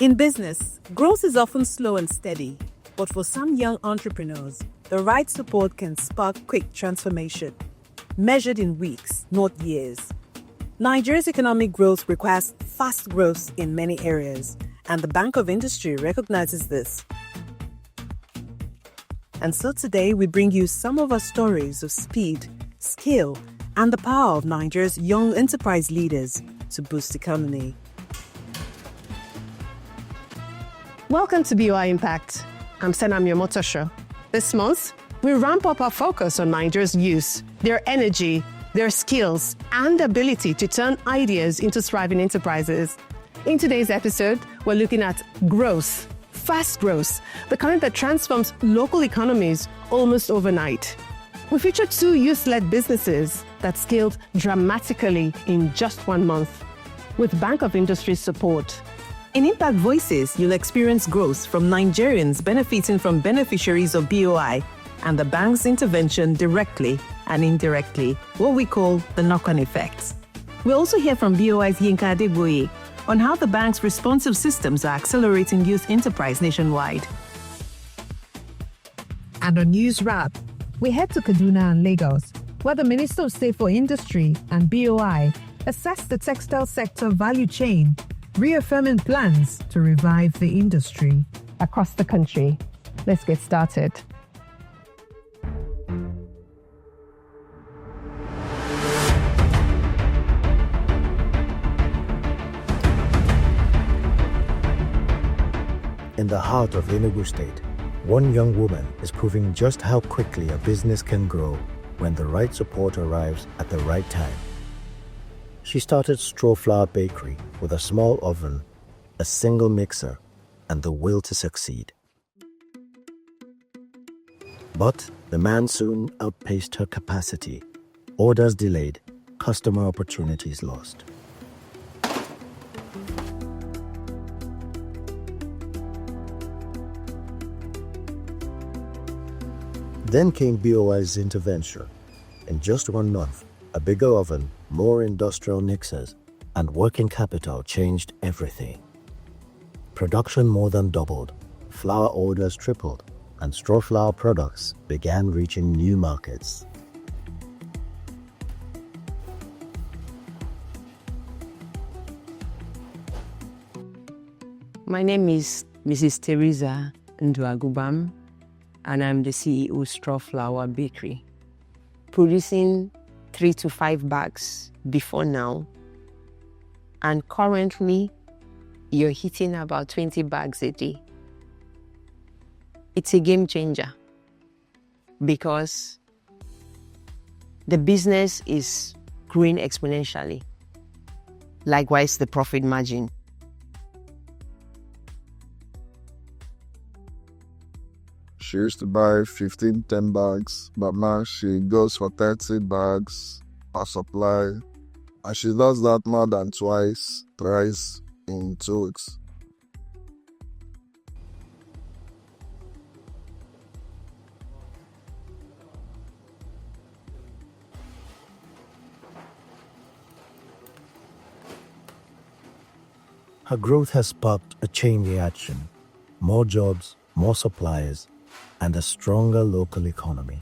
In business, growth is often slow and steady, but for some young entrepreneurs, the right support can spark quick transformation, measured in weeks, not years. Nigeria's economic growth requires fast growth in many areas, and the Bank of Industry recognizes this. And so today we bring you some of our stories of speed, skill, and the power of Nigeria's young enterprise leaders to boost the economy. Welcome to BOI IMPACT. I'm Senam Yomotosho. This month, we ramp up our focus on Nigeria's youth, their energy, their skills, and ability to turn ideas into thriving enterprises. In today's episode, we're looking at growth, fast growth, the kind that transforms local economies almost overnight. We featured 2 youth-led businesses that scaled dramatically in just 1 month, with Bank of Industry's support. In Impact Voices, you'll experience growth from Nigerians benefiting from beneficiaries of BOI and the bank's intervention directly and indirectly, what we call the knock-on effects. We'll also hear from BOI's Yinka Adeboye on how the bank's responsive systems are accelerating youth enterprise nationwide. And on News Wrap, we head to Kaduna and Lagos, where the Minister of State for Industry and BOI assessed the textile sector value chain, reaffirming plans to revive the industry Across the country. Let's get started. In the heart of Enugu State, one young woman is proving just how quickly a business can grow when the right support arrives at the right time. She started STRAWFLOWER Bakery with a small oven, a single mixer, and the will to succeed. But the man soon outpaced her capacity. Orders delayed, customer opportunities lost. Then came BOI's intervention. In just 1 month, a bigger oven, more industrial mixers, and working capital changed everything. Production more than doubled, flour orders tripled, and STRAWFLOWER products began reaching new markets. My name is Mrs. Theresa Nduagubam, and I'm the CEO of STRAWFLOWER Bakery, producing 3 to 5 bags before now. And currently, you're hitting about 20 bags a day. It's a game changer because the business is growing exponentially. Likewise, the profit margin. She used to buy 10 bags, but now she goes for 30 bags per supply. And she does that more than thrice in 2 weeks. Her growth has sparked a chain reaction, more jobs, more suppliers, and a stronger local economy.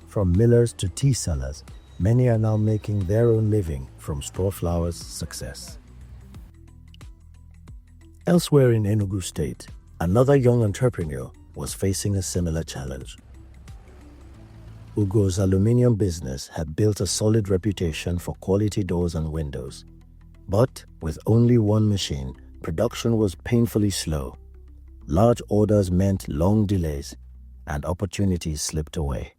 From millers to tea sellers, many are now making their own living from STRAWFLOWER's success. Elsewhere in Enugu State, another young entrepreneur was facing a similar challenge. Ugo's Aluminium business had built a solid reputation for quality doors and windows. But with only 1 machine, production was painfully slow. Large orders meant long delays, and opportunities slipped away.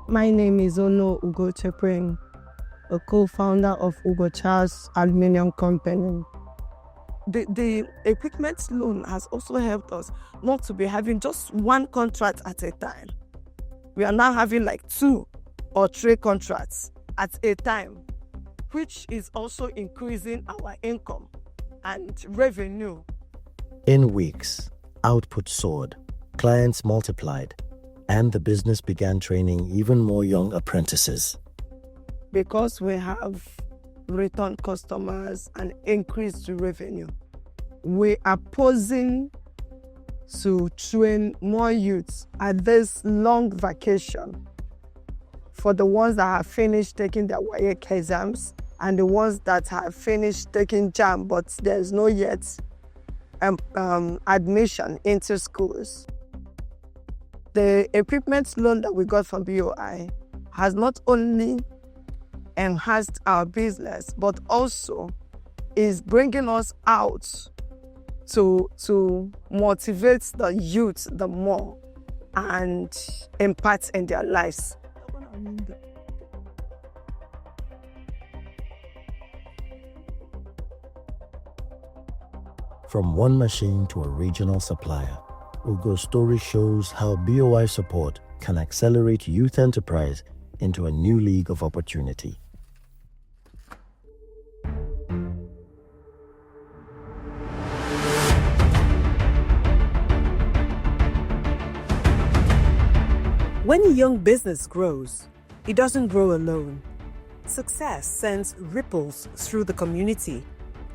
My name is Ugochukwu, a co-founder of Ugochukwu's Aluminium company. The equipment loan has also helped us not to be having just 1 contract at a time. We are now having like 2 or 3 contracts at a time, which is also increasing our income and revenue. In weeks, output soared, clients multiplied, And the business began training even more young apprentices. Because we have return customers and increased revenue, we are posing to train more youths at this long vacation for the ones that have finished taking their WAEC exams and the ones that have finished taking JAM, but there's no yet admission into schools. The equipment loan that we got from BOI has not only enhanced our business, but also is bringing us out to motivate the youth the more and impact in their lives. From one machine to a regional supplier, Ugo's story shows how BOI support can accelerate youth enterprise into a new league of opportunity. When a young business grows, it doesn't grow alone. Success sends ripples through the community,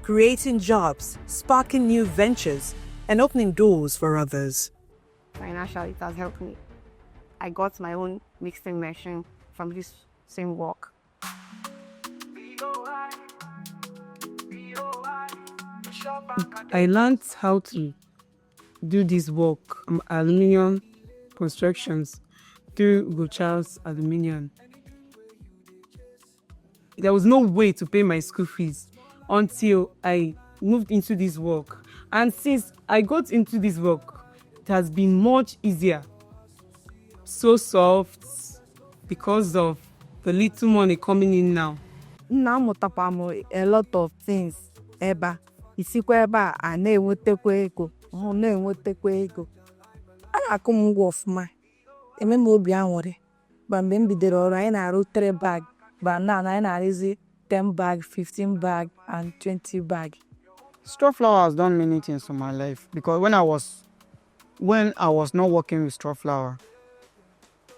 creating jobs, sparking new ventures, and opening doors for others. Financially, it has helped me. I got my own mixing machine from this same work. I learned how to do this work, aluminium constructions, through Ugochukwu Aluminium. There was no way to pay my school fees until I moved into this work. And since I got into this work, it has been much easier. So soft because of the little money coming in now. Now I'm a lot of things. Eba, isikwa eba a na-enwetekwa ego, ọ na-enwetekwa ego. A na-akụ m ụgwọ ọfụma. Eme m obi aṅụrị. Ba mgbe m bidoro ọrụ anyị na-arụ 3 bag, ba now anyị na-arụzi 10 bag, 15 bag, and 20 bag. Strawflower has done many things in my life because when I was not working with Strawflower,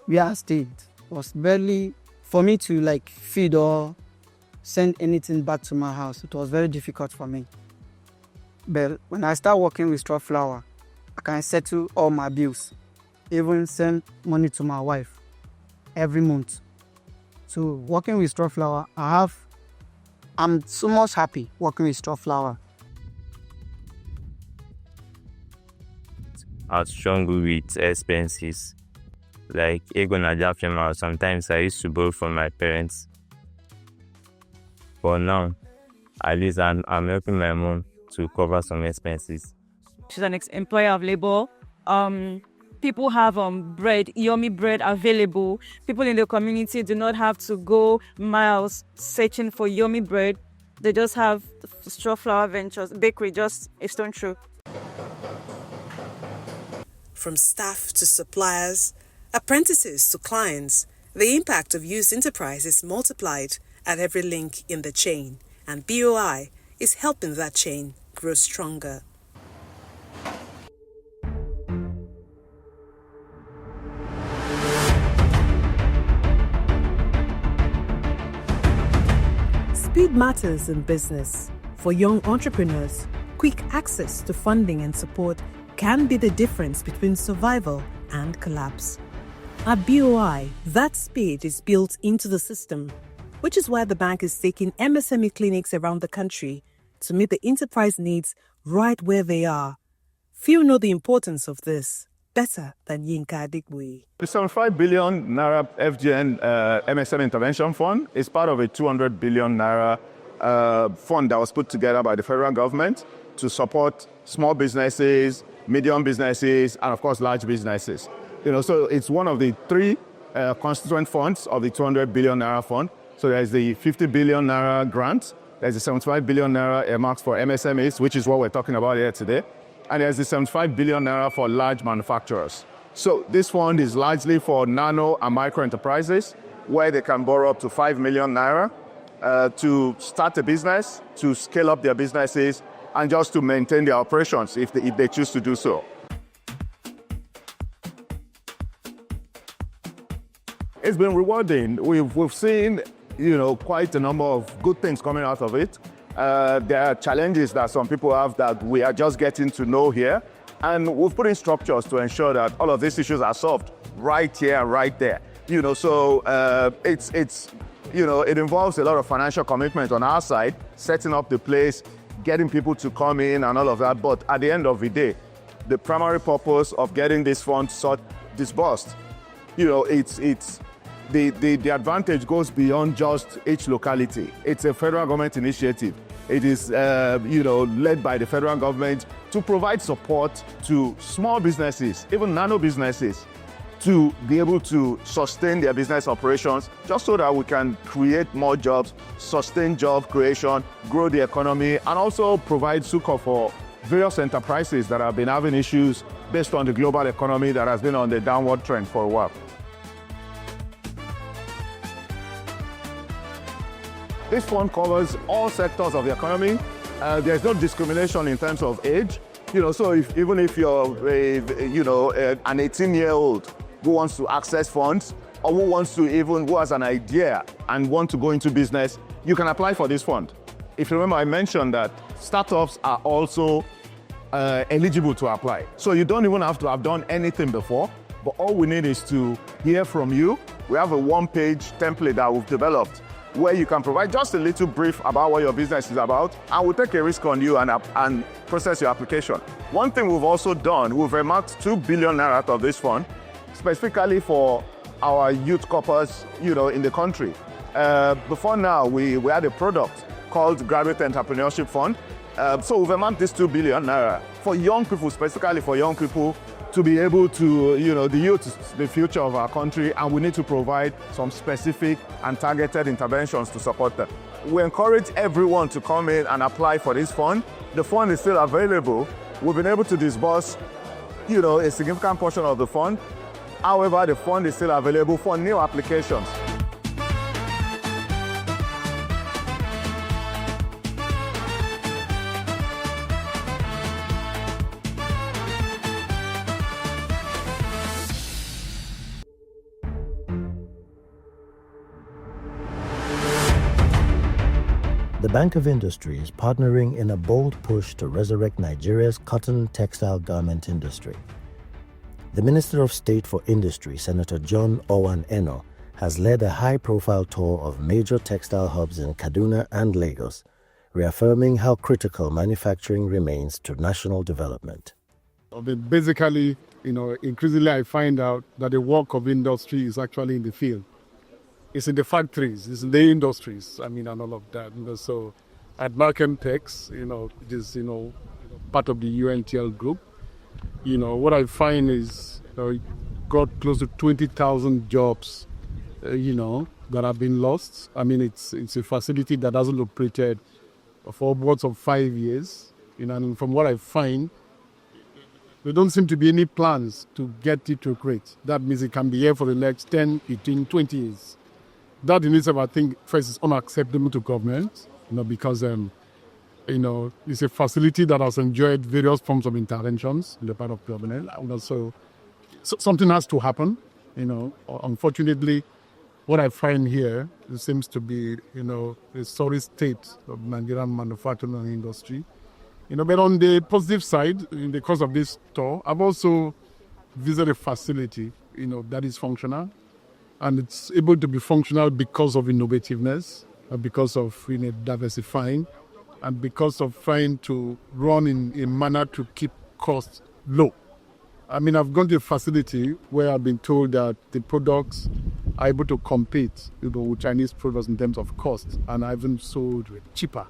where I stayed was barely for me to like feed or send anything back to my house. It was very difficult for me. But when I start working with Strawflower, I can settle all my bills, even send money to my wife every month. So working with Strawflower, I'm so much happy working with Strawflower. I struggle with expenses like ego na jafema. Sometimes I used to borrow from my parents, but now at least I'm helping my mom to cover some expenses. She's an employer of labor. People have bread, yummy bread available. People in the community do not have to go miles searching for yummy bread. They just have Strawflower Ventures bakery just a stone throw. From staff to suppliers, apprentices to clients, the impact of youth enterprise is multiplied at every link in the chain, and BOI is helping that chain grow stronger. Speed matters in business. For young entrepreneurs, quick access to funding and support can be the difference between survival and collapse. At BOI, that speed is built into the system, which is why the bank is taking MSME clinics around the country to meet the enterprise needs right where they are. Few know the importance of this better than Yinka Adigwe. The 75 billion Naira FGN MSM Intervention Fund is part of a 200 billion Naira fund that was put together by the federal government to support small businesses, medium businesses, and of course large businesses. So it's one of the 3 constituent funds of the 200 billion Naira fund. So there's the 50 billion Naira grant, there's the 75 billion Naira earmarked for MSMEs, which is what we're talking about here today, and there's the 75 billion Naira for large manufacturers. So this fund is largely for nano and micro enterprises, where they can borrow up to 5 million Naira to start a business, to scale up their businesses, and just to maintain their operations if they choose to do so. it's been rewarding. We've seen, quite a number of good things coming out of it. There are challenges that some people have that we are just getting to know here. And we've put in structures to ensure that all of these issues are solved right here, right there. So it involves a lot of financial commitment on our side, setting up the place, getting people to come in and all of that. But at the end of the day, the primary purpose of getting this fund disbursed, it's the advantage goes beyond just each locality. It's a federal government initiative. It is, led by the federal government to provide support to small businesses, even nano businesses, to be able to sustain their business operations, just so that we can create more jobs, sustain job creation, grow the economy, and also provide succor for various enterprises that have been having issues based on the global economy that has been on the downward trend for a while. This fund covers all sectors of the economy. There's no discrimination in terms of age. So even if you're an 18-year-old who wants to access funds, or who has an idea and want to go into business, you can apply for this fund. If you remember, I mentioned that startups are also eligible to apply. So you don't even have to have done anything before, but all we need is to hear from you. We have a one-page template that we've developed where you can provide just a little brief about what your business is about, and we'll take a risk on you and process your application. One thing we've also done, we've earmarked 2 billion naira out of this fund, specifically for our youth corpus, in the country. Before now, we had a product called Graduate Entrepreneurship Fund. So we've earmarked this 2 billion naira for young people, specifically for young people, to be able to, the youth is the future of our country, and we need to provide some specific and targeted interventions to support them. We encourage everyone to come in and apply for this fund. The fund is still available. We've been able to disburse, a significant portion of the fund. However, the fund is still available for new applications. The Bank of Industry is partnering in a bold push to resurrect Nigeria's cotton textile garment industry. The Minister of State for Industry, Senator John Owan Eno, has led a high-profile tour of major textile hubs in Kaduna and Lagos, reaffirming how critical manufacturing remains to national development. Basically, increasingly I find out that the work of industry is actually in the field. It's in the factories, it's in the industries, and all of that. So at Markham Tex, it is, part of the UNTL group. What I find is, got close to 20,000 jobs, that have been lost. It's a facility that hasn't operated for upwards of 5 years. And from what I find, there don't seem to be any plans to get it to operate. That means it can be here for the next 10, 15, 20 years. That in itself, I think, first is unacceptable to government, because, it's a facility that has enjoyed various forms of interventions in the part of government. So something has to happen, Unfortunately, what I find here, it seems to be, a sorry state of Nigerian manufacturing industry. But on the positive side, in the course of this tour, I've also visited a facility, that is functional. And it's able to be functional because of innovativeness, because of diversifying, and because of trying to run in a manner to keep costs low. I've gone to a facility where I've been told that the products are able to compete with Chinese products in terms of cost, and are even sold cheaper.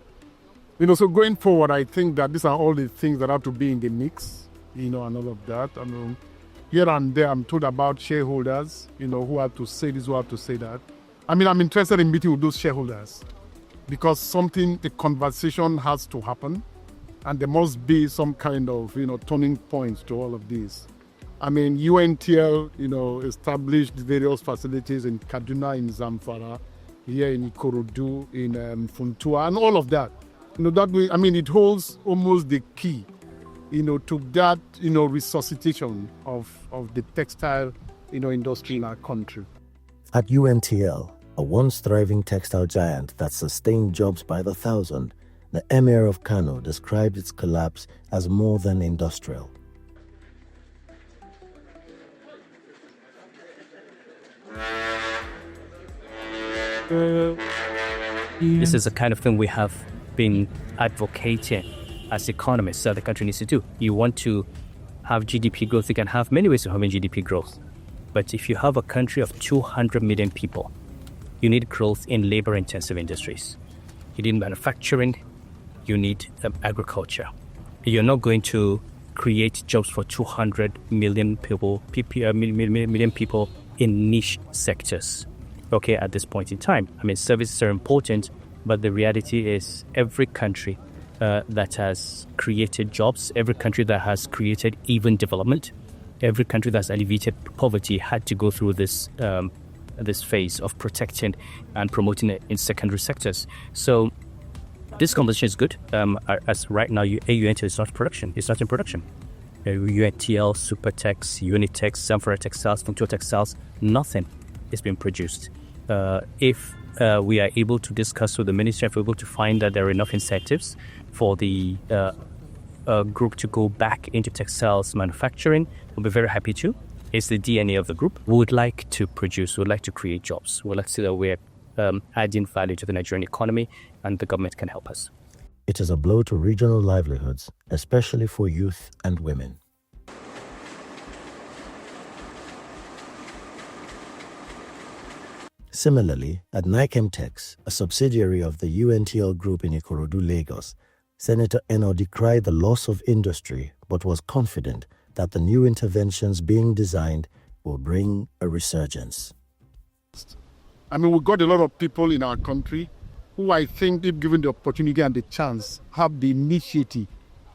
So going forward, I think that these are all the things that have to be in the mix, and all of that. Here and there, I'm told about shareholders, who have to say this, who have to say that. I'm interested in meeting with those shareholders because the conversation has to happen, and there must be some kind of, turning points to all of this. UNTL, established various facilities in Kaduna, in Zamfara, here in Ikorodu, in Funtua, and all of that. That way, it holds almost the key to that, resuscitation of the textile, industry in our country. At UNTL, a once thriving textile giant that sustained jobs by the thousand, the Emir of Kano described its collapse as more than industrial. This is the kind of thing we have been advocating as economists that the country needs to do. You want to have GDP growth, you can have many ways of having GDP growth. But if you have a country of 200 million people, you need growth in labor-intensive industries. You need manufacturing, you need agriculture. You're not going to create jobs for 200 million people, million people in niche sectors, okay, at this point in time. I mean, services are important, but the reality is every country that has created jobs, every country that has created even development, every country that's alleviated poverty had to go through this this phase of protecting and promoting it in secondary sectors. So this conversation is good. As right now, AUNTL is not in production. It's not in production. UNTL, Supertex, Unitex, Zamfara Textiles, Functional Textiles, nothing is being produced. If we are able to discuss with the ministry, if we're able to find that there are enough incentives for the group to go back into textiles manufacturing, we'll be very happy to. It's the DNA of the group. We would like to produce, we would like to create jobs. We would like to see that we're adding value to the Nigerian economy, and the government can help us. It is a blow to regional livelihoods, especially for youth and women. Similarly, at Nikemtex, a subsidiary of the UNTL group in Ikorodu, Lagos, Senator Eno decried the loss of industry but was confident that the new interventions being designed will bring a resurgence. I mean, we've got a lot of people in our country who I think, if given the opportunity and the chance, have the initiative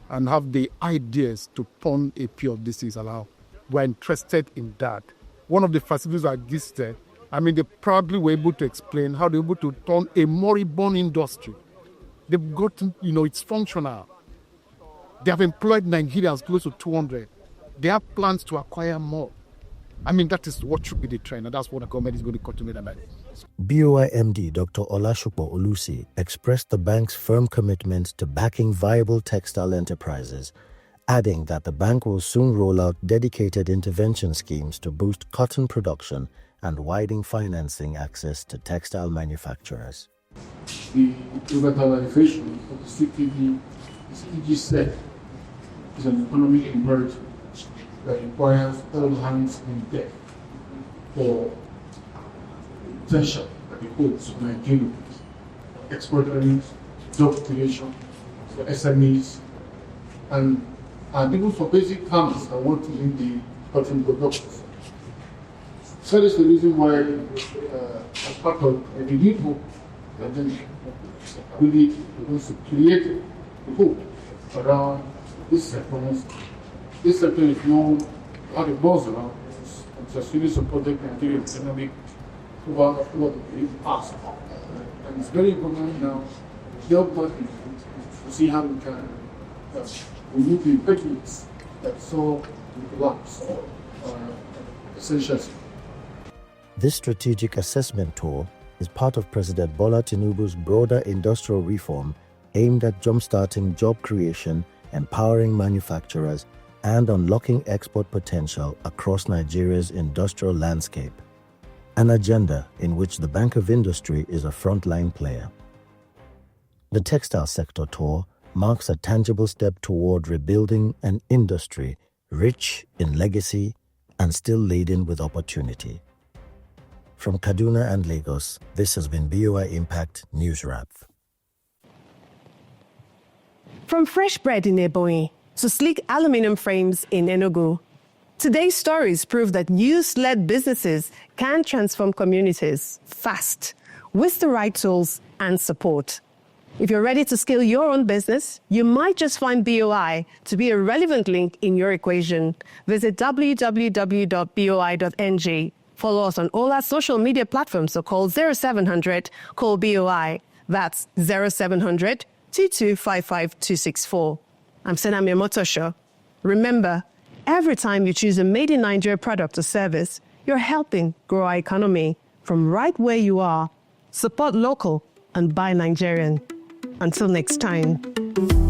and have the ideas to turn a few of these things around. We're interested in that. One of the facilities I visited, I mean, they proudly were able to explain how they're able to turn a moribund industry. They've gotten, it's functional. They have employed Nigerians close to 200. They have plans to acquire more. I mean, that is what should be the trend, and that's what the government is going to continue to make. BOI MD Dr. Olashupo Olusi expressed the bank's firm commitment to backing viable textile enterprises, adding that the bank will soon roll out dedicated intervention schemes to boost cotton production and widen financing access to textile manufacturers. The revitalization of the CTV, CTG set, is an economic emergence that requires all hands on deck for potential that it holds for Nigerians, export earnings, job creation, for SMEs, and even for basic farmers that want to link the cotton production. So that is the reason why, as part of the new book, we want to create a hope around this sector. This sector is known how it buzz around. It's a really supported Nigerian economic over the past. And it's very important now to help partners to see how we can remove the impediments that saw the collapse essentially. This strategic assessment tour is part of President Bola Tinubu's broader industrial reform aimed at jumpstarting job creation, empowering manufacturers, and unlocking export potential across Nigeria's industrial landscape, an agenda in which the Bank of Industry is a frontline player. The textile sector tour marks a tangible step toward rebuilding an industry rich in legacy and still laden with opportunity. From Kaduna and Lagos, this has been BOI Impact News Wrap. From fresh bread in Ebonyi to sleek aluminium frames in Enugu, today's stories prove that youth-led businesses can transform communities fast with the right tools and support. If you're ready to scale your own business, you might just find BOI to be a relevant link in your equation. Visit www.boi.ng. Follow us on all our social media platforms or call 0700 call BOI. That's 0700 2255 264. I'm Senam Yamotosho. Remember, every time you choose a made in Nigeria product or service, you're helping grow our economy from right where you are. Support local and buy Nigerian. Until next time.